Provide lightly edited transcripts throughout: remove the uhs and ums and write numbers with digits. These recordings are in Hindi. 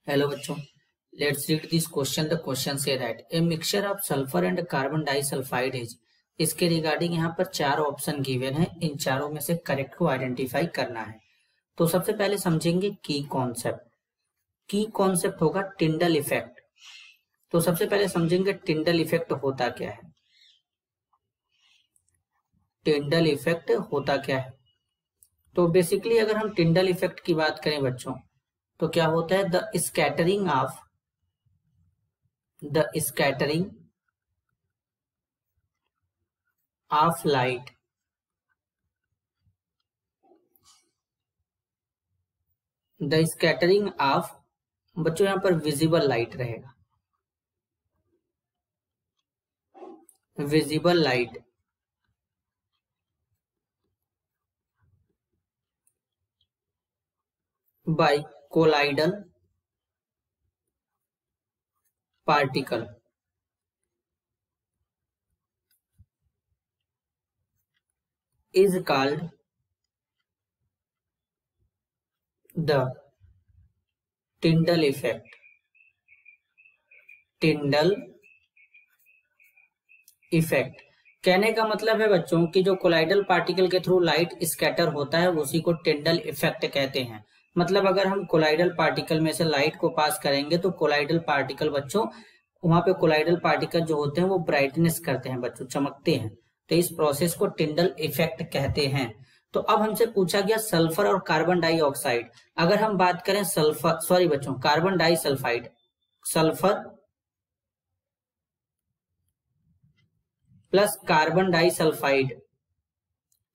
हेलो बच्चों, let's read this question. The question say that a mixture of sulphur and carbon disulphide is. इसके रिगार्डिंग यहाँ पर चार ऑप्शन गिवन है, इन चारों में से करेक्ट को आइडेंटिफाई करना है। तो सबसे पहले समझेंगे की कॉन्सेप्ट। की कॉन्सेप्ट होगा टिंडल इफेक्ट। तो सबसे पहले समझेंगे टिंडल इफेक्ट होता क्या है। टिंडल इफेक्ट होता क्या है, तो बेसिकली अगर हम टिंडल इफेक्ट की बात करें बच्चों, तो क्या होता है, द स्कैटरिंग ऑफ लाइट बच्चों यहां पर विजिबल लाइट रहेगा, visible light by colloidal particle is called the Tyndall effect. Tyndall effect कहने का मतलब है बच्चों कि जो कोलाइडल पार्टिकल के थ्रू लाइट स्कैटर होता है उसी को टिंडल इफेक्ट कहते हैं। मतलब अगर हम कोलाइडल पार्टिकल में से लाइट को पास करेंगे तो कोलाइडल पार्टिकल बच्चों, वहां पे कोलाइडल पार्टिकल जो होते हैं वो ब्राइटनेस करते हैं बच्चों, चमकते हैं। तो इस प्रोसेस को टिंडल इफेक्ट कहते हैं। तो अब हमसे पूछा गया सल्फर और कार्बन डाइऑक्साइड। अगर हम बात करें carbon disulphide, sulphur plus carbon disulphide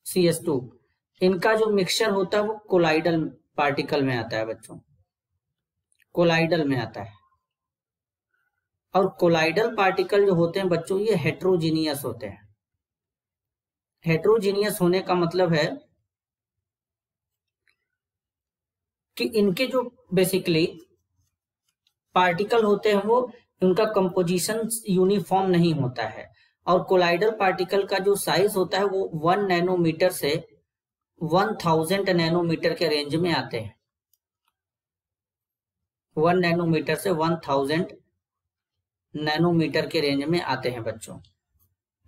CH2, इनका जो मिक्सचर होता है वो कोलाइडल पार्टिकल में आता है बच्चों, कोलाइडल में आता है। और कोलाइडल पार्टिकल जो होते हैं बच्चों ये हेट्रोजीनियस होते हैं। हेट्रोजीनियस होने का मतलब है कि इनके जो बेसिकली पार्टिकल होते हैं वो, उनका कंपोजिशन यूनिफॉर्म नहीं होता है। और कोलाइडल पार्टिकल का जो साइज होता है वो 1 नैनोमीटर से 1000 नैनोमीटर के रेंज में आते हैं। 1 नैनोमीटर से 1000 नैनोमीटर के रेंज में आते हैं बच्चों।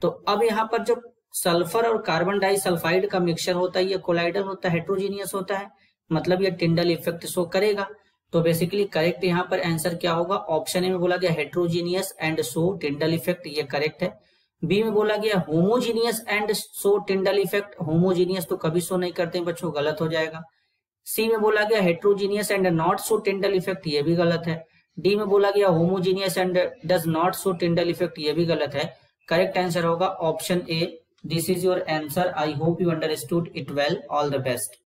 तो अब यहाँ पर जो सल्फर और कार्बन डाइसल्फाइड का मिक्सचर होता है ये कोलाइडल होता है, हेट्रोजीनियस होता है, मतलब ये टिंडल इफेक्ट शो करेगा। तो बेसिकली करेक्ट यहाँ पर आंसर क्या होगा, ऑप्शन ए में बोला गया heterogeneous and show Tyndall effect, ये करेक्ट है। बी में बोला गया homogeneous and show Tyndall effect, homogeneous तो कभी शो नहीं करते बच्चों, गलत हो जाएगा। सी में बोला गया heterogeneous and not show Tyndall effect, ये भी गलत है। डी में बोला गया homogeneous and does not show Tyndall effect, ये भी गलत है। करेक्ट आंसर होगा option A. This is your answer. I hope you understood it well. All the best.